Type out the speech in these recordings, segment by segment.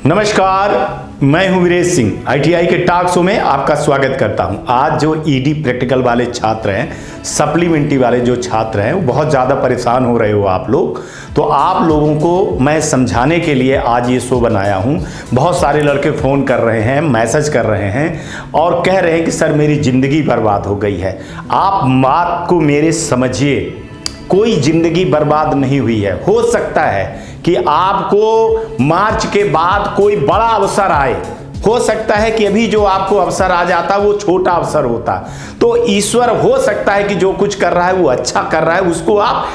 नमस्कार, मैं हूं वीरेश सिंह। आईटीआई के टॉक शो में आपका स्वागत करता हूं। आज जो ईडी प्रैक्टिकल वाले छात्र हैं, सप्लीमेंट्री वाले जो छात्र हैं, वो बहुत ज़्यादा परेशान हो रहे हो आप लोग। तो आप लोगों को मैं समझाने के लिए आज ये शो बनाया हूं। बहुत सारे लड़के फ़ोन कर रहे हैं, मैसेज कर रहे हैं और कह रहे हैं कि सर मेरी ज़िंदगी बर्बाद हो गई है। आप बात को मेरे समझिए, कोई ज़िंदगी बर्बाद नहीं हुई है। हो सकता है कि आपको मार्च के बाद कोई बड़ा अवसर आए, हो सकता है कि अभी जो आपको अवसर आ जाता वो छोटा अवसर होता। तो ईश्वर हो सकता है कि जो कुछ कर रहा है वो अच्छा कर रहा है, उसको आप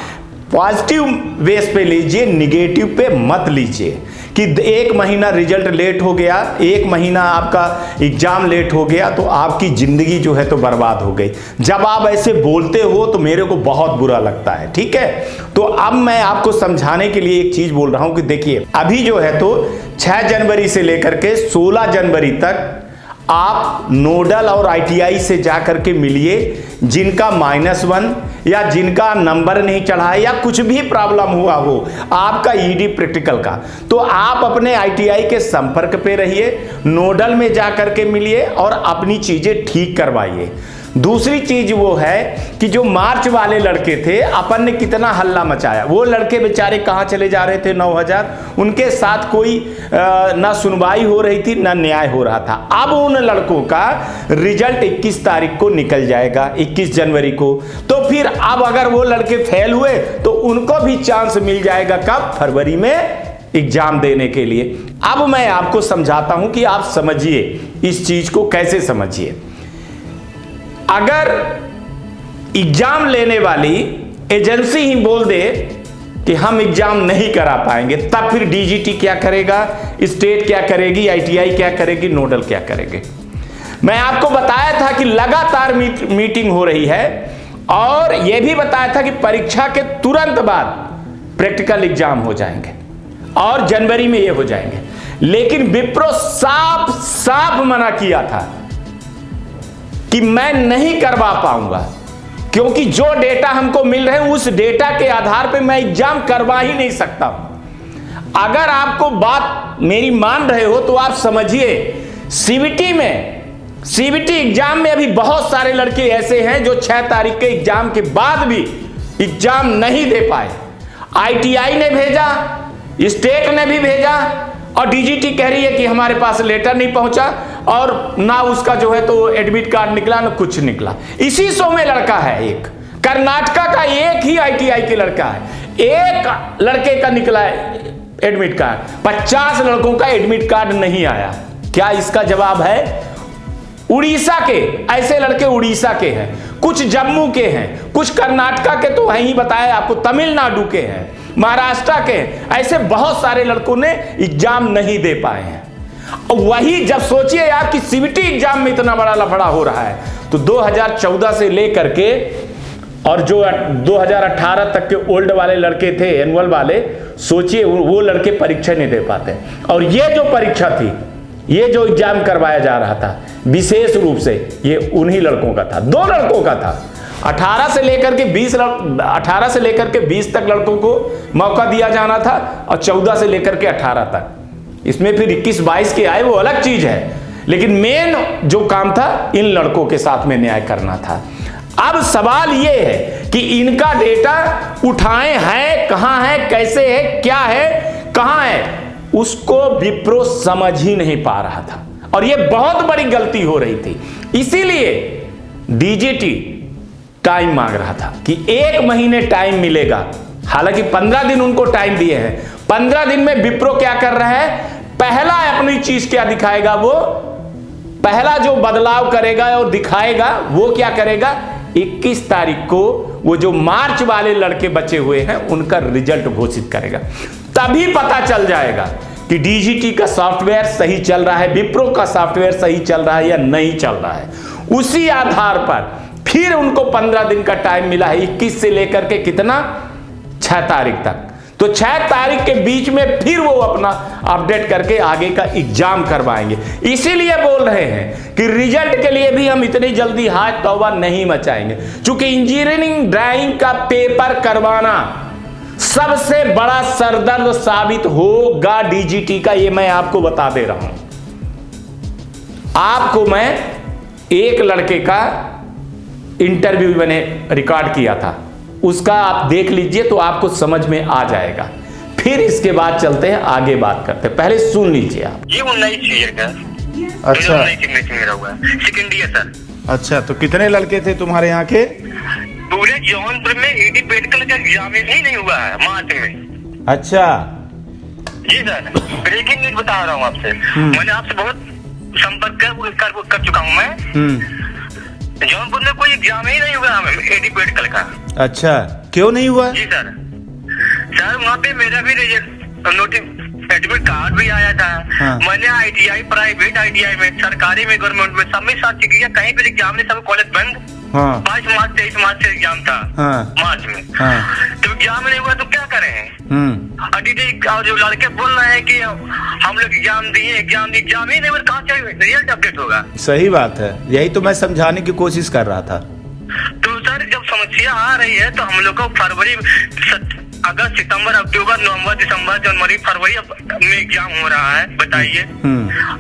पॉजिटिव बेस पे लीजिए, निगेटिव पे मत लीजिए। कि एक महीना रिजल्ट लेट हो गया, एक महीना आपका एग्जाम लेट हो गया तो आपकी ज़िंदगी जो है तो बर्बाद हो गई। जब आप ऐसे बोलते हो तो मेरे को बहुत बुरा लगता है, ठीक है। तो अब मैं आपको समझाने के लिए एक चीज़ बोल रहा हूं कि देखिए, अभी जो है तो 6 जनवरी से लेकर के 16 जनवरी तक आप नोडल और आईटीआई से जाकर के मिलिए। जिनका -1 या जिनका नंबर नहीं चढ़ा है या कुछ भी प्रॉब्लम हुआ हो आपका ईडी प्रैक्टिकल का, तो आप अपने आईटीआई के संपर्क पे रहिए, नोडल में जाकर के मिलिए और अपनी चीजें ठीक करवाइए। दूसरी चीज वो है कि जो मार्च वाले लड़के थे, अपन ने कितना हल्ला मचाया। वो लड़के बेचारे कहाँ चले जा रहे थे 9000, उनके साथ कोई ना सुनवाई हो रही थी ना न्याय हो रहा था। अब उन लड़कों का रिजल्ट 21 तारीख को निकल जाएगा, 21 जनवरी को। तो फिर अब अगर वो लड़के फेल हुए तो उनको भी चांस मिल जाएगा, कब? फरवरी में एग्जाम देने के लिए। अब मैं आपको समझाता हूं कि आप समझिए इस चीज को, कैसे समझिए। अगर एग्जाम लेने वाली एजेंसी ही बोल दे कि हम एग्जाम नहीं करा पाएंगे, तब फिर डीजीटी क्या करेगा, स्टेट क्या करेगी, आईटीआई क्या करेगी, नोडल क्या करेगी? मैं आपको बताया था कि लगातार मीटिंग हो रही है और यह भी बताया था कि परीक्षा के तुरंत बाद प्रैक्टिकल एग्जाम हो जाएंगे और जनवरी में ये हो जाएंगे। लेकिन विप्रो साफ साफ मना किया था कि मैं नहीं करवा पाऊंगा, क्योंकि जो डेटा हमको मिल रहे हैं उस डेटा के आधार पे मैं एग्जाम करवा ही नहीं सकता हूं। अगर आपको बात मेरी मान रहे हो तो आप समझिए, सीबीटी एग्जाम में अभी बहुत सारे लड़के ऐसे हैं जो 6 तारीख के एग्जाम के बाद भी एग्जाम नहीं दे पाए। आईटीआई ने भेजा, स्टेट ने भी भेजा और डीजीटी कह रही है कि हमारे पास लेटर नहीं पहुंचा और ना उसका जो है तो एडमिट कार्ड निकला, ना कुछ निकला। इसी शो में लड़का है, एक कर्नाटका का एक ही आईटीआई के लड़का है, एक लड़के का निकला है एडमिट कार्ड, 50 लड़कों का एडमिट कार्ड नहीं आया। क्या इसका जवाब है? उड़ीसा के ऐसे लड़के उड़ीसा के हैं, कुछ जम्मू के हैं, कुछ कर्नाटका के तो वहीं बताया आपको, तमिलनाडु के हैं, महाराष्ट्र के, ऐसे बहुत सारे लड़कों ने एग्जाम नहीं दे पाए हैं। वही जब सोचिए यार कि सीबीटी एग्जाम में इतना बड़ा लफड़ा हो रहा है, तो 2014 से लेकर के और जो 2018 तक के ओल्ड वाले लड़के थे, एनुअल वाले, सोचिए वो लड़के परीक्षा नहीं दे पाते। और ये जो परीक्षा थी, ये जो एग्जाम करवाया जा रहा था, विशेष रूप से ये उन्हीं लड़कों का था, 2 लड़कों का था। 18 से लेकर के 20 तक लड़कों को मौका दिया जाना था और 14 से लेकर के 18 तक। इसमें फिर 21-22 के आए, वो अलग चीज है, लेकिन मेन जो काम था इन लड़कों के साथ में न्याय करना था। अब सवाल ये है कि इनका डेटा उठाए हैं, कहां है, कैसे है, क्या है, कहां है, उसको विप्रो समझ ही नहीं पा रहा था और यह बहुत बड़ी गलती हो रही थी। इसीलिए डीजीटी टाइम मांग रहा था कि 1 महीने टाइम मिलेगा। हालांकि 15 दिन उनको टाइम दिए हैं। 15 दिन में विप्रो क्या कर रहा है? पहला अपनी चीज क्या दिखाएगा? वो पहला जो बदलाव करेगा और दिखाएगा वो क्या करेगा? 21 तारीख को वो जो मार्च वाले लड़के बचे हुए हैं उनका रिजल्ट घोषित करेगा। तभी पता चल जाएगा कि डीजीटी का सॉफ्टवेयर सही चल रहा है, विप्रो का सॉफ्टवेयर सही चल रहा है या नहीं चल रहा है। उसी आधार पर फिर उनको 15 दिन का टाइम मिला है, 21 से लेकर के कितना, 6 तारीख तक। तो 6 तारीख के बीच में फिर वो अपना अपडेट करके आगे का एग्जाम करवाएंगे। इसीलिए बोल रहे हैं कि रिजल्ट के लिए भी हम इतनी जल्दी हाथ तौबा नहीं मचाएंगे, क्योंकि इंजीनियरिंग ड्राइंग का पेपर करवाना सबसे बड़ा सरदर्द साबित होगा डीजीटी का, ये मैं आपको बता दे रहा हूं। आपको मैं एक लड़के का इंटरव्यू मैंने रिकॉर्ड किया था, उसका आप देख लीजिए तो आपको समझ में आ जाएगा। फिर इसके बाद चलते हैं आगे बात करते हैं, पहले सुन लीजिए आप। ये वो नई चीज है क्या? अच्छा मेरा हुआ सेकंड ईयर सर। अच्छा, तो कितने लड़के थे तुम्हारे यहाँ के? पूरे जौनपुर में ईडी मेडिकल का एग्जाम ही नहीं हुआ है मार्च में। अच्छा जी सर, ब्रेकिंग न्यूज बता रहा हूँ आपसे। मैंने आपसे बहुत संपर्क कर चुका हूँ मैं। जौनपुर में कोई एग्जाम ही नहीं हुआ ईडी मेडिकल का। अच्छा, क्यों नहीं हुआ? जी सर, सर वहाँ पे मेरा भी एडमिट कार्ड भी आया था। हाँ। मैंने ITI, प्राइवेट ITI में, सरकारी में, गवर्नमेंट में सब में साथ किया, कहीं पे एग्जाम नहीं, सब कॉलेज बंद। हाँ। 22 मार्च 23 मार्च से एग्जाम था। हाँ। मार्च में। हाँ। तो एग्जाम नहीं हुआ तो क्या करें? और जो लड़के बोल रहे हैं कि हम लोग एग्जाम दिए, एग्जाम ही नहीं हुआ, कहाँ से रिजल्ट अपडेट होगा? सही बात है, यही तो मैं समझाने की कोशिश कर रहा था। तो सर जब समस्या आ रही है तो हम लोग को फरवरी, अगस्त, सितंबर, अक्टूबर, नवंबर, दिसंबर, जनवरी, फरवरी में एग्जाम हो रहा है, बताइए।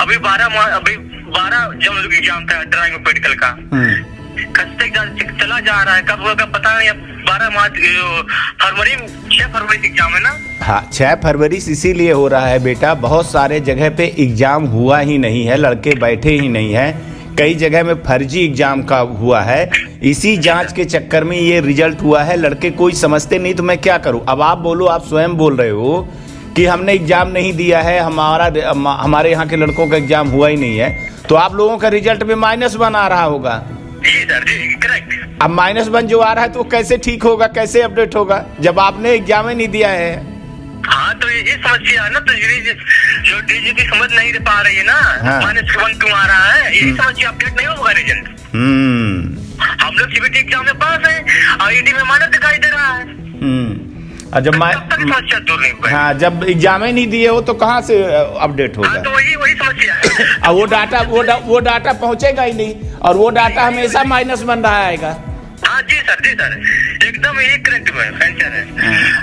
अभी 12 जब एग्जाम था ड्राइंग मेडिकल का, चला जा रहा है, कब होगा पता नहीं। 12 मार्च, फरवरी, 6 फरवरी से एग्जाम है ना? हाँ, 6 फरवरी से इसीलिए हो रहा है बेटा, बहुत सारे जगह पे एग्जाम हुआ ही नहीं है, लड़के बैठे ही नहीं है, कई जगह में फर्जी एग्जाम का हुआ है। इसी जांच के चक्कर में ये रिजल्ट हुआ है, लड़के कोई समझते नहीं, तो मैं क्या करूं? अब आप बोलो, आप स्वयं बोल रहे हो कि हमने एग्जाम नहीं दिया है, हमारे यहाँ के लड़कों का एग्जाम हुआ ही नहीं है, तो आप लोगों का रिजल्ट में -1 आ रहा होगा। जी सर, जी करेक्ट। अब -1 जो आ रहा है तो कैसे ठीक होगा, कैसे अपडेट होगा जब आपने एग्जाम ही नहीं दिया है? हाँ, तो ये समस्या है ना, तो जो डीजीपी समझ नहीं पा रही है ना। हाँ। -1 क्यों आ रहा है, यही समस्या, अपडेट नहीं होगा रिजल्ट। हम लोग CBT एग्जाम में पास है, IIT में माइनस दिखाई दे रहा है। और जब समस्या दूर नहीं हुआ। हाँ, जब एग्जाम ही नहीं दिए हो तो कहाँ से अपडेट होगा? हाँ, तो वही समस्या है। और वो डाटा पहुंचेगा ही नहीं, और वो डाटा हमेशा माइनस बन रहा आएगा। हाँ जी सर, एकदम यही करेक्ट आंसर है।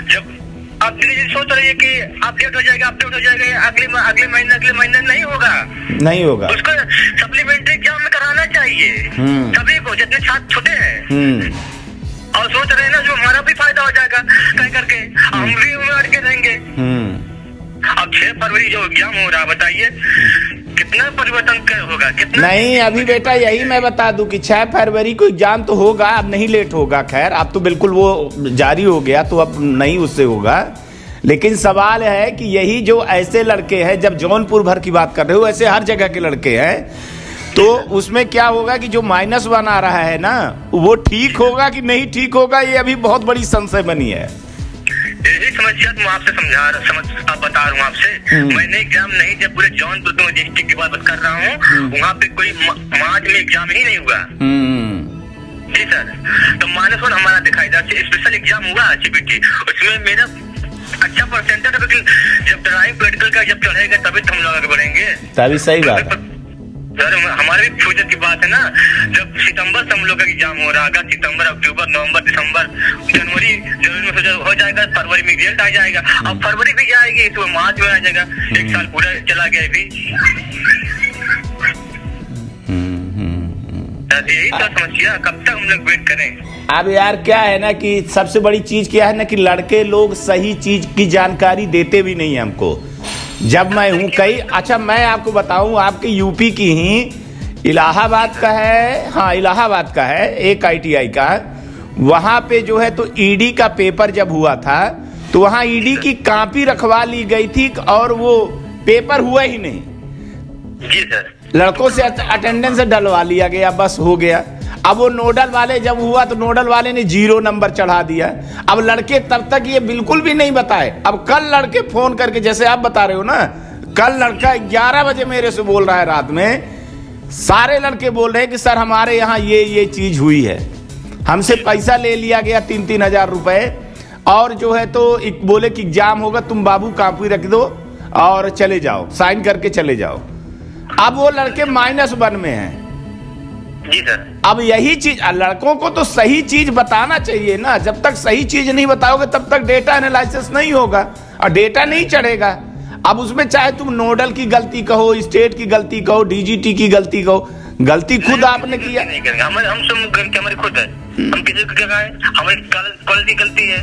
जब आप सोच रही है कि अपडेट हो जाएगा, अगले महीने नहीं होगा। उसको सप्लीमेंट्री एग्जाम में कराना चाहिए सभी को, जितने छात्र छोटे हैं। और सोच रहे हैं ना, जो हमारा भी फायदा हो जाएगा तय करके, हम भी उम्र अटके रहेंगे। अब 6 फरवरी जो एग्जाम हो रहा है, बताइए कितना परिवर्तन होगा, कितना नहीं। अभी बेटा यही मैं बता दूं कि 6 फरवरी को एग्जाम तो होगा, अब नहीं लेट होगा। खैर, अब तो बिल्कुल वो जारी हो गया, तो अब नहीं उससे होगा। लेकिन सवाल है कि यही जो ऐसे लड़के हैं, जब जौनपुर भर की बात कर रहे हो, ऐसे हर जगह के लड़के हैं, तो उसमें क्या होगा कि जो -1 आ रहा है ना, वो ठीक होगा कि नहीं ठीक होगा, ये अभी बहुत बड़ी संशय बनी है। यही समस्या तुम आपसे बता रहा हूँ आपसे। मैंने एग्जाम नहीं दिया, पूरे जौनपुर डिस्ट्रिक्ट की बात कर रहा हूँ, वहाँ पे कोई मार्च में एग्जाम ही नहीं हुआ। जी सर, तो -1 हमारा दिखाई दे। स्पेशल एग्जाम हुआ CBT, उसमें मेरा अच्छा परसेंटेज, जब ड्राइंग मेडिकल का जब चढ़ेगा तभी तो हम लोग आगे बढ़ेंगे। तभी सही बात है सर, हमारे भी फ्यूचर की बात है ना। जब सितंबर से हम लोग का एग्जाम हो रहा है, सितंबर, अक्टूबर, नवंबर, दिसंबर, जनवरी में हो जाएगा, फरवरी में रिजल्ट आ जाएगा। अब फरवरी भी जाएगी तो मार्च में आ जाएगा, 1 साल पूरा चला गया अभी। यही तो समस्या, कब तक हम लोग वेट करें? अब यार क्या है ना कि सबसे बड़ी चीज क्या है ना कि लड़के लोग सही चीज की जानकारी देते भी नहीं है हमको। जब मैं हूँ अच्छा मैं आपको बताऊं, आपके यूपी की ही इलाहाबाद का है, हाँ इलाहाबाद का है एक ITI का, वहाँ पे जो है तो ED का पेपर जब हुआ था तो वहाँ ED की कॉपी रखवा ली गई थी और वो पेपर हुआ ही नहीं। जी सर, लड़कों से अटेंडेंस डलवा लिया गया, बस हो गया। अब वो नोडल वाले जब हुआ तो नोडल वाले ने 0 नंबर चढ़ा दिया। अब लड़के तब तक ये बिल्कुल भी नहीं बताए। अब कल लड़के फोन करके, जैसे आप बता रहे हो ना, कल लड़का 11 बजे मेरे से बोल रहा है रात में, सारे लड़के बोल रहे हैं कि सर हमारे यहाँ ये चीज हुई है, हमसे पैसा ले लिया गया 3-3 हजार रुपए, और जो है तो बोले कि एग्जाम होगा, तुम बाबू कॉपी रख दो और चले जाओ, साइन करके चले जाओ। अब वो लड़के -1 में हैं। जी सर। अब यही चीज लड़कों को तो सही चीज बताना चाहिए ना, जब तक सही चीज नहीं बताओगे तब तक डेटा एनालिसिस नहीं होगा और डेटा नहीं चढ़ेगा। अब उसमें चाहे तुम नोडल की गलती कहो, स्टेट की गलती कहो, डीजीटी की गलती कहो, गलती खुद आपने किया। नहीं करेंगे हम सब गलती हमारी खुद है, हम किसी को क्या कहें, हमारी कॉलेज की गलती है।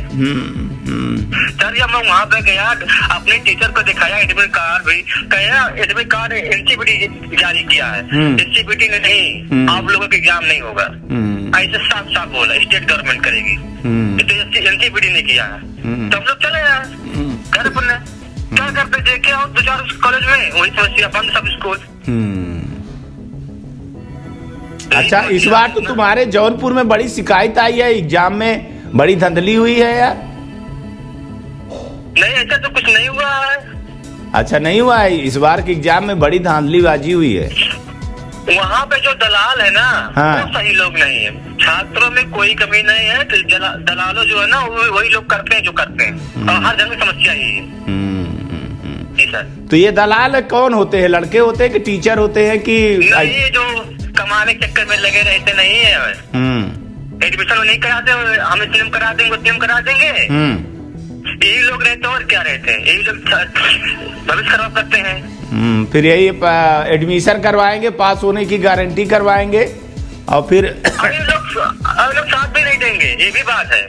सर जब मैं वहाँ पे गया अपने टीचर को दिखाया एडमिट कार्ड भी, कहा एडमिट कार्ड एनसीपीटी जारी किया है, एनसीपीटी ने नहीं, आप लोगों का एग्जाम नहीं होगा, ऐसे साफ साफ बोला स्टेट गवर्नमेंट करेगी, एनसीपीटी ने किया है। तो हम लोग चले यार घर पर क्या करते देखे और 2-4 कॉलेज में वही समस्या, बंद सब स्कूल। अच्छा, इस बार तो तुम्हारे जौनपुर में बड़ी शिकायत आई है, एग्जाम में बड़ी धंधली हुई है यार। नहीं ऐसा तो कुछ नहीं हुआ है। अच्छा नहीं हुआ है, इस बार के एग्जाम में बड़ी धांधलीबाजी हुई है। वहाँ पे जो दलाल है ना, हाँ। वो सही लोग नहीं है, छात्रों में कोई कमी नहीं है, तो दलालों जो है ना वही लोग करते हैं जो करते हैं, और हर जगह में समस्या ही है। जी सर। तो ये दलाल कौन होते हैं, लड़के होते हैं कि टीचर होते हैं कि नहीं, जो कमाने के चक्कर में लगे रहते नहीं है, एडमिशन नहीं कराते, हम इतने करा देंगे उतने करा देंगे, यही लोग रहते हैं और क्या रहते हैं, यही लोग भविष्य खराब करते हैं। फिर यही एडमिशन करवाएंगे, पास होने की गारंटी करवाएंगे और फिर लोग साथ भी नहीं देंगे, ये भी बात है।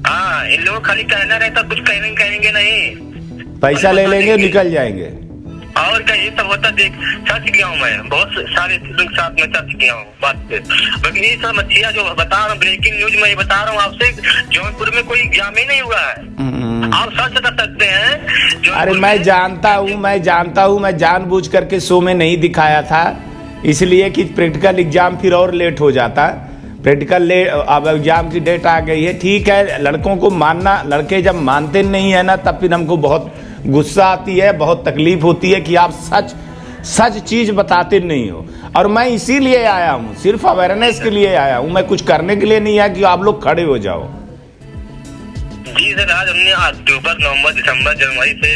हाँ, इन लोगों खाली कहना रहता, कुछ कहेंगे नहीं, पैसा ले लेंगे निकल जाएंगे। और क्या ये सब होता देख सर्च किया हूँ मैं, बहुत सारे लोग साथ में सर्च किया हूँ बात पे, लेकिन ये समस्या जो बता रहा हूँ ब्रेकिंग न्यूज में ये बता रहा हूँ आपसे, जौनपुर में कोई एग्जाम ही नहीं हुआ है, आप सर्च कर सकते हैं। अरे मैं जानता हूँ, मैं जानबूझ करके शो में नहीं दिखाया था, इसलिए कि प्रैक्टिकल एग्जाम फिर और लेट हो जाता। प्रैक्टिकल अब एग्जाम की डेट आ गई है, ठीक है, लड़कों को मानना, लड़के जब मानते नहीं है ना तब फिर हमको बहुत गुस्सा आती है, बहुत तकलीफ होती है कि आप सच चीज बताते नहीं हो। और मैं इसीलिए आया हूँ, सिर्फ अवेयरनेस के लिए आया हूँ, मैं कुछ करने के लिए नहीं आया कि आप लोग खड़े हो जाओ। जी सर, आज हमने अक्टूबर, नवंबर, दिसंबर, जनवरी से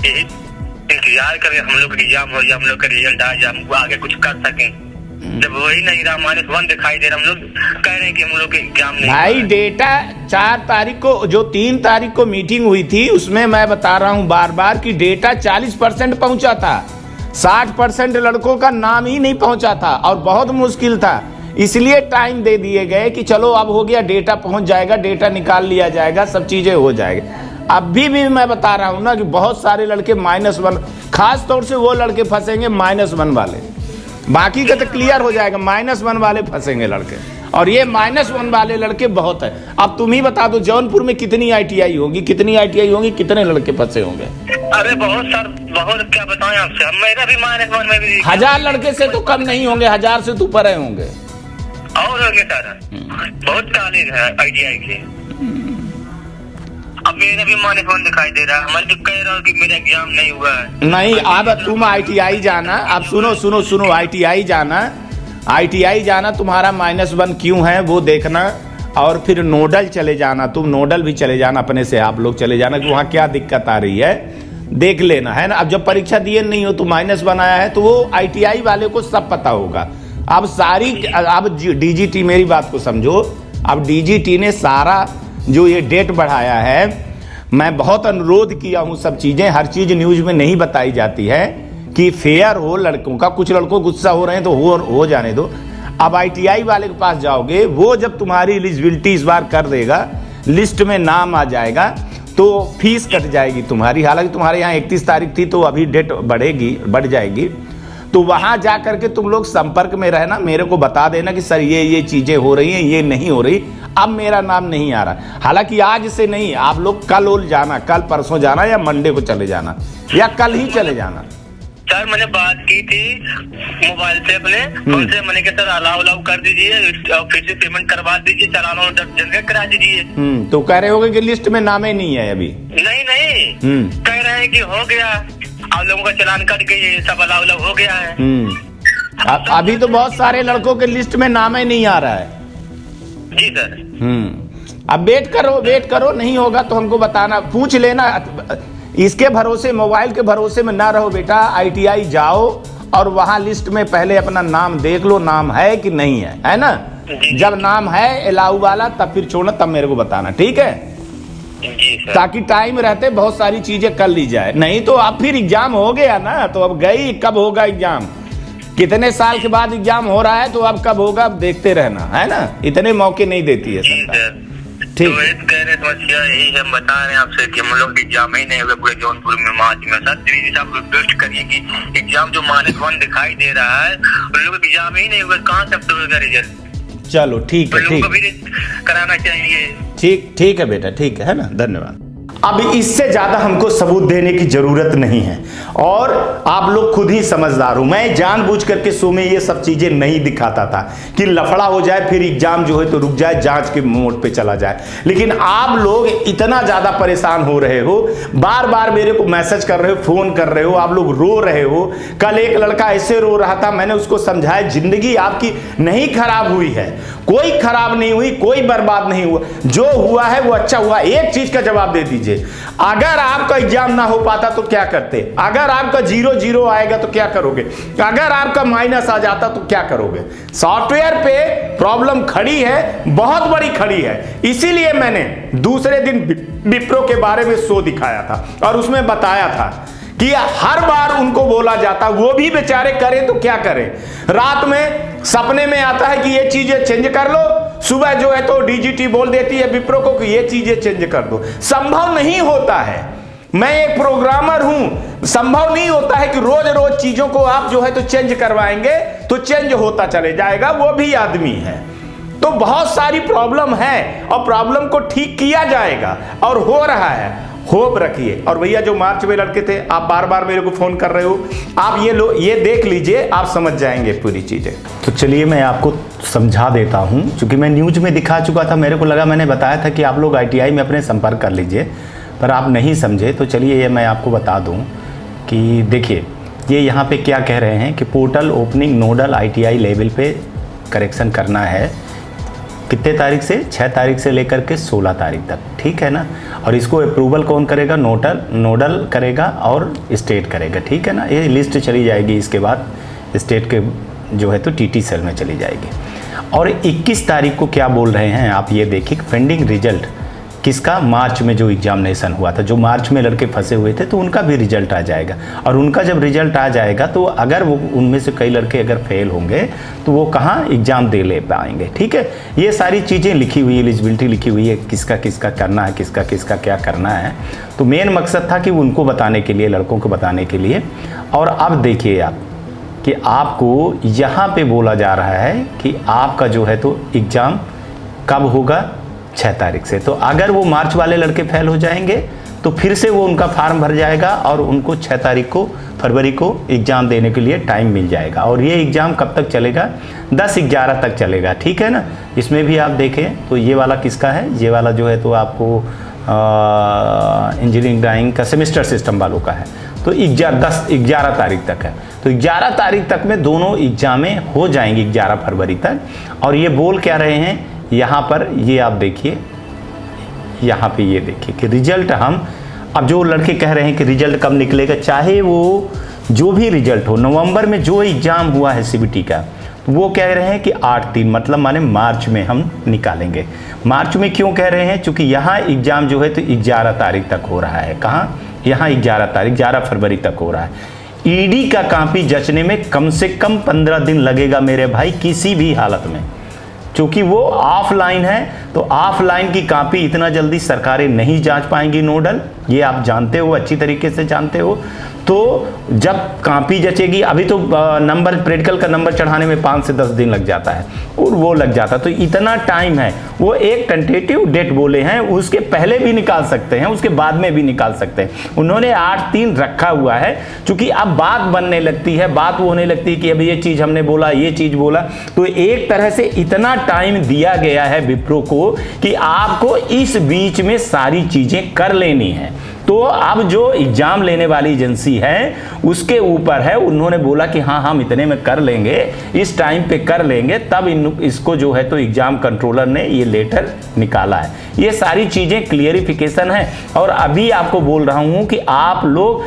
यही इंतजार करें हम लोग एग्जाम हो जाए, हम लोग का रिजल्ट आ जाए, हम आगे कुछ कर सकें। जब वही नहीं रहा, -1 दिखाई दे रहा, हम लोग कह रहे हैं कि हम लोग के एग्जाम नहीं। भाई डेटा 4 तारीख को, जो 3 तारीख को मीटिंग हुई थी उसमें मैं बता रहा हूँ बार बार कि डेटा 40% पहुंचा था, 60% लड़कों का नाम ही नहीं पहुंचा था और बहुत मुश्किल था, इसलिए टाइम दे दिए गए कि चलो अब हो गया, डेटा पहुंच जाएगा, डेटा निकाल लिया जाएगा, सब चीजें हो जाएगी। अभी भी मैं बता रहा हूँ ना कि बहुत सारे लड़के -1, खास तौर से वो लड़के फंसेंगे -1 वाले, बाकी का तो क्लियर हो जाएगा, -1 वाले फंसेंगे लड़के, और ये -1 वाले लड़के बहुत है। अब तुम ही बता दो जौनपुर में कितनी ITI होगी, कितने लड़के फंसे होंगे? अरे बहुत सर, बहुत क्या बताएं आपसे, मेरा भी -1 में भी 1000 लड़के से तो कम नहीं होंगे, 1000 से तो ऊपर होंगे और होंगे सर, बहुत कॉलेज है ITI के। अब मेरा भी -1 दिखाई दे रहा है, मैं तो कह रहा हूँ कि मेरा एग्जाम नहीं हुआ है। नहीं, अब तुम ITI जाना, अब सुनो ITI जाना, तुम्हारा -1 क्यों है वो देखना, और फिर नोडल चले जाना, तुम नोडल भी चले जाना, अपने से आप लोग चले जाना कि वहाँ क्या दिक्कत आ रही है देख लेना, है ना। अब जब परीक्षा दिए नहीं हो तो -1 आया है तो वो ITI वाले को सब पता होगा। अब DGT, मेरी बात को समझो, अब DGT ने सारा जो ये डेट बढ़ाया है, मैं बहुत अनुरोध किया हूँ, सब चीज़ें, हर चीज़ न्यूज़ में नहीं बताई जाती है कि फेयर हो लड़कों का, कुछ लड़कों गुस्सा हो रहे हैं तो हो जाने दो। अब ITI वाले के पास जाओगे, वो जब तुम्हारी एलिजिबिलिटी इस बार कर देगा, लिस्ट में नाम आ जाएगा तो फीस कट जाएगी तुम्हारी, हालांकि तुम्हारे यहाँ 31 तारीख थी तो अभी डेट बढ़ जाएगी, तो वहाँ जा करके तुम लोग संपर्क में रहना, मेरे को बता देना कि सर ये चीज़ें हो रही हैं, ये नहीं हो रही, अब मेरा नाम नहीं आ रहा। हालांकि आज से नहीं, आप लोग कल और जाना, कल परसों जाना या मंडे को चले जाना या कल ही चले जाना। सर मैंने बात की थी मोबाइल से अपने, उनसे मैंने कहा सर अलाउ कर दीजिए, फिर से पेमेंट करवा दीजिए, चलाना जनरेट करा दीजिए। तो कह रहे होगे कि लिस्ट में नाम ही नहीं है अभी? नहीं, कह रहे हैं कि हो गया, आप लोगों का चालान कट गई, सब अलाउ हो गया है। अभी तो बहुत सारे लड़कों के लिस्ट में नाम ही नहीं आ रहा है। जी सर। अब वेट करो, नहीं होगा तो हमको बताना, पूछ लेना। इसके भरोसे, मोबाइल के भरोसे में ना रहो बेटा, ITI जाओ और वहां लिस्ट में पहले अपना नाम देख लो, नाम है कि नहीं है ना? जब नाम है अलाउ वाला तब फिर छोड़ना, तब मेरे को बताना, ठीक है? ताकि टाइम रहते बहुत सारी चीजें कर ली जाए, नहीं तो अब फिर एग्जाम हो गया ना, तो अब गई, कब होगा एग्जाम? कितने साल के बाद एग्जाम हो रहा है, तो अब कब होगा अब देखते रहना, है ना? इतने मौके नहीं देती है सरकार। ठीक, तो कह रहे समस्या यही है, हम बता रहे हैं आपसे कि हम लोग एग्जाम ही नहीं हुए पूरे जौनपुर में मार्च में। सर प्लीज आप रिक्वेस्ट करिए कि एग्जाम जो -1 दिखाई दे रहा है, उन लोग एग्जाम ही नहीं हुए, कहाँ से अक्टूबर का रिजल्ट? चलो ठीक है, ठीक कराना चाहिए। ठीक है बेटा, ठीक है ना? धन्यवाद। अब इससे ज्यादा हमको सबूत देने की जरूरत नहीं है, और आप लोग खुद ही समझदार हो। मैं जानबूझ करके शो में ये सब चीजें नहीं दिखाता था कि लफड़ा हो जाए, फिर एग्जाम जो है तो रुक जाए, जांच के मोड पे चला जाए। लेकिन आप लोग इतना ज्यादा परेशान हो रहे हो, बार बार मेरे को मैसेज कर रहे हो, फोन कर रहे हो, आप लोग रो रहे हो। कल एक लड़का ऐसे रो रहा था, मैंने उसको समझाया जिंदगी आपकी नहीं खराब हुई है, कोई खराब नहीं हुई, कोई बर्बाद नहीं हुआ, जो हुआ है वो अच्छा हुआ। एक चीज का जवाब दे दीजिए, अगर आपका एग्जाम ना हो पाता तो क्या करते? अगर आपका 0 आएगा तो क्या करोगे? अगर आपका माइनस आ जाता तो क्या करोगे? सॉफ्टवेयर पे प्रॉब्लम खड़ी है, बहुत बड़ी खड़ी है। इसीलिए मैंने दूसरे दिन विप्रो के बारे में शो दिखाया था और उसमें बताया था कि हर बार उनको बोला जाता, वो भी बेचारे करें तो क्या करें, रात में सपने में आता है कि ये चीजें चेंज कर लो, सुबह जो है तो डीजीटी बोल देती है विप्रो को कि ये चीजें चेंज कर दो। संभव नहीं होता है, मैं एक प्रोग्रामर हूं, संभव नहीं होता है कि रोज रोज चीजों को आप जो है तो चेंज करवाएंगे तो चेंज होता चले जाएगा, वो भी आदमी है। तो बहुत सारी प्रॉब्लम है और प्रॉब्लम को ठीक किया जाएगा और हो रहा है, होप रखिए। और भैया जो मार्च में लड़के थे, आप बार बार मेरे को फोन कर रहे हो, आप ये देख लीजिए, आप समझ जाएंगे पूरी चीजें। तो चलिए मैं आपको समझा देता हूं, क्योंकि मैं न्यूज में दिखा चुका था, मेरे को लगा मैंने बताया था कि आप लोग ITI में अपने संपर्क कर लीजिए, पर आप नहीं समझे। तो चलिए ये मैं आपको बता दूं कि देखिए ये यहाँ पे क्या कह रहे हैं कि portal opening nodal ITI level पे करेक्शन करना है। कितने तारीख से? 6 तारीख से लेकर के 16 तारीख तक, ठीक है ना? और इसको अप्रूवल कौन करेगा? नोडल करेगा और स्टेट करेगा, ठीक है ना? ये लिस्ट चली जाएगी, इसके बाद स्टेट के जो है तो TT सेल में चली जाएगी। और 21 तारीख को क्या बोल रहे हैं आप ये देखिए, पेंडिंग रिजल्ट किसका? मार्च में जो एग्जामिनेशन हुआ था, जो मार्च में लड़के फंसे हुए थे, तो उनका भी रिजल्ट आ जाएगा। और उनका जब रिजल्ट आ जाएगा तो अगर वो उनमें से कई लड़के अगर फेल होंगे तो वो कहाँ एग्जाम दे ले पाएंगे, ठीक है? ये सारी चीज़ें लिखी हुई है, एलिजिबिलिटी लिखी हुई है, किसका किसका करना है, किसका किसका क्या करना है। तो मेन मकसद था कि उनको बताने के लिए, लड़कों को बताने के लिए। और अब देखिए आप कि आपको यहाँ पे बोला जा रहा है कि आपका जो है तो एग्ज़ाम कब होगा? 6 तारीख से। तो अगर वो मार्च वाले लड़के फेल हो जाएंगे तो फिर से वो उनका फार्म भर जाएगा और उनको 6 तारीख को फरवरी को एग्ज़ाम देने के लिए टाइम मिल जाएगा। और ये एग्ज़ाम कब तक चलेगा? 10-11 तक चलेगा, ठीक है ना? इसमें भी आप देखें तो ये वाला किसका है? ये वाला जो है तो आपको इंजीनियरिंग ड्राइंग का सेमेस्टर सिस्टम वालों का है। तो 11 तारीख तक है। तो 11 तारीख तक में दोनों एग्जामें हो जाएंगी, 11 फरवरी तक। और ये बोल क्या रहे हैं यहाँ पर, ये आप देखिए, यहाँ पे ये देखिए कि रिजल्ट हम, अब जो लड़के कह रहे हैं कि रिजल्ट कब निकलेगा, चाहे वो जो भी रिजल्ट हो, नवंबर में जो एग्ज़ाम हुआ है CBT का, वो कह रहे हैं कि 8-3 मतलब माने मार्च में हम निकालेंगे। मार्च में क्यों कह रहे हैं? क्योंकि यहाँ एग्ज़ाम जो है तो 11 तारीख तक हो रहा है। कहाँ? यहाँ 11 फरवरी तक हो रहा है। ED का कॉपी जचने में कम से कम 15 दिन लगेगा मेरे भाई, किसी भी हालत में, क्योंकि वो ऑफलाइन है। तो ऑफलाइन की कॉपी इतना जल्दी सरकारें नहीं जांच पाएंगी नोडल, ये आप जानते हो, अच्छी तरीके से जानते हो। तो जब कॉपी जचेगी, अभी तो नंबर, प्रैक्टिकल का नंबर चढ़ाने में 5 से 10 दिन लग जाता है, और वो लग जाता है। तो इतना टाइम है। वो एक टेंटेटिव डेट बोले हैं, उसके पहले भी निकाल सकते हैं, उसके बाद में भी निकाल सकते हैं। उन्होंने 8-3 रखा हुआ है, क्योंकि अब बात बनने लगती है, बात वो होने लगती है कि अब ये चीज़ हमने बोला, ये चीज़ बोला। तो एक तरह से इतना टाइम दिया गया है विप्रो को कि आपको इस बीच में सारी चीज़ें कर लेनी है। तो अब जो एग्जाम लेने वाली एजेंसी है उसके ऊपर है, उन्होंने बोला कि हाँ हम इतने में कर लेंगे, इस टाइम पे कर लेंगे, तब इसको जो है तो एग्जाम कंट्रोलर ने ये लेटर निकाला है। ये सारी चीजें क्लियरिफिकेशन है। और अभी आपको बोल रहा हूं कि आप लोग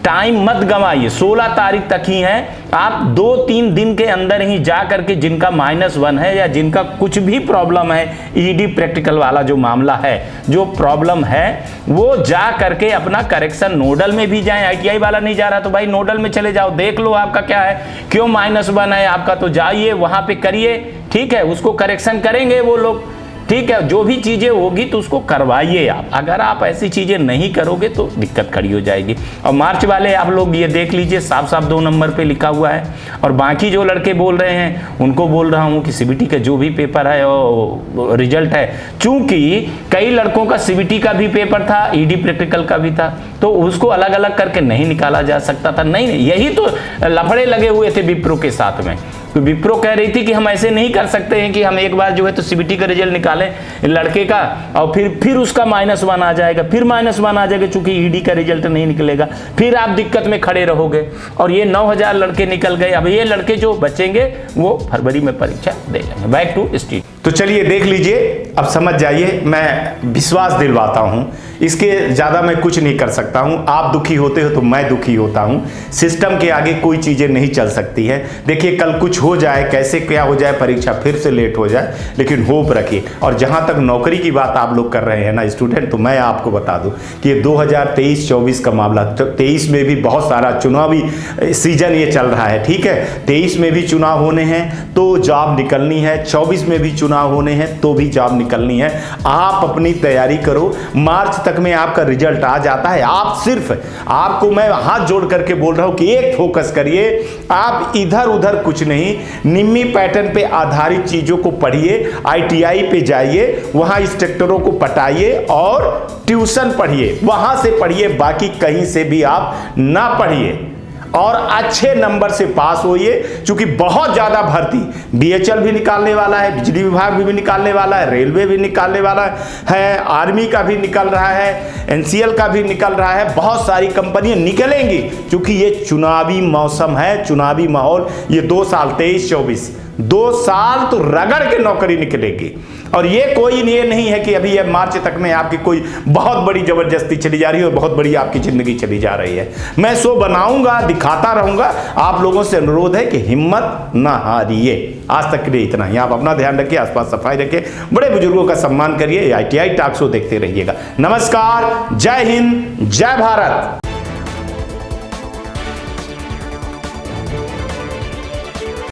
टाइम मत गंवाइए, 16 तारीख तक ही है। आप 2-3 दिन के अंदर ही जा करके जिनका -1 है या जिनका कुछ भी प्रॉब्लम है, ईडी प्रैक्टिकल वाला जो मामला है, जो प्रॉब्लम है, वो जा करके अपना करेक्शन नोडल में भी जाएं। ITI वाला नहीं जा रहा तो भाई नोडल में चले जाओ, देख लो आपका क्या है, क्यों -1 है आपका, तो जाइए वहां पे करिए, ठीक है, उसको करेक्शन करेंगे वो लोग, ठीक है। जो भी चीजें होगी तो उसको करवाइए आप। अगर आप ऐसी चीजें नहीं करोगे तो दिक्कत खड़ी हो जाएगी। और मार्च वाले आप लोग ये देख लीजिए, साफ साफ 2 नंबर पे लिखा हुआ है। और बाकी जो लड़के बोल रहे हैं उनको बोल रहा हूं कि CBT का जो भी पेपर है और रिजल्ट है, चूंकि कई लड़कों का CBT का भी पेपर था, ईडी प्रैक्टिकल का भी था, तो उसको अलग अलग करके नहीं निकाला जा सकता था। नहीं, यही तो लफड़े लगे हुए थे विप्रो के साथ में। तो विप्रो कह रही थी कि हम ऐसे नहीं कर सकते हैं कि हम एक बार जो है तो CBT का रिजल्ट निकालें लड़के का और फिर उसका -1 आ जाएगा, फिर -1 आ जाएगा, चूंकि ईडी का रिजल्ट नहीं निकलेगा, फिर आप दिक्कत में खड़े रहोगे। और ये 9000 लड़के निकल गए। अब ये लड़के जो बचेंगे वो फरवरी में परीक्षा दे लेंगे। Back to street. तो चलिए देख लीजिए, अब समझ जाइए, मैं विश्वास दिलवाता हूं, इसके ज्यादा मैं कुछ नहीं कर सकता हूं। आप दुखी होते हो तो मैं दुखी होता हूं। सिस्टम के आगे कोई चीजें नहीं चल सकती है। देखिए कल कुछ हो जाए, कैसे क्या हो जाए, परीक्षा फिर से लेट हो जाए, लेकिन होप रखिए। और जहां तक नौकरी की बात आप लोग कर रहे हैं ना स्टूडेंट, तो मैं आपको बता दूं कि ये 2023-24 का मामला, तो 23 में भी बहुत सारा चुनावी सीजन ये चल रहा है, ठीक है। 23 में भी चुनाव होने हैं तो जॉब निकलनी है, 24 में भी चुनाव होने हैं तो भी जॉब निकलनी है। आप अपनी तैयारी करो, मार्च तक में आपका रिजल्ट आ जाता है। आप सिर्फ, आपको मैं हाथ जोड़ करके बोल रहा हूं कि एक फोकस करिए, आप इधर उधर कुछ नहीं, निम्मी पैटर्न पे आधारित चीजों को पढ़िए, ITI पे जाइए, वहां इंस्ट्रक्टरों को पटाइए और ट्यूशन पढ़िए, वहां से पढ़िए, बाकी कहीं से भी आप ना पढ़िए और अच्छे नंबर से पास होइए। क्योंकि बहुत ज्यादा भर्ती BHL भी निकालने वाला है, बिजली विभाग भी निकालने वाला है, रेलवे भी निकालने वाला है, आर्मी का भी निकल रहा है, NCL का भी निकल रहा है, बहुत सारी कंपनियां निकलेंगी। क्योंकि ये चुनावी मौसम है, चुनावी माहौल, ये 2 साल 23-24 2 साल तो रगड़ के नौकरी निकलेगी। और ये कोई ये नहीं है कि अभी ये मार्च तक में आपकी कोई बहुत बड़ी जबरदस्ती चली जा रही है और बहुत बड़ी आपकी जिंदगी चली जा रही है। मैं शो बनाऊंगा, दिखाता रहूंगा। आप लोगों से अनुरोध है कि हिम्मत ना हारिए। आज तक के लिए इतना ही। आप अपना ध्यान रखिए, आसपास सफाई रखिए, बड़े बुजुर्गों का सम्मान करिए। ITI टॉक शो देखते रहिएगा। नमस्कार, जय हिंद, जय भारत।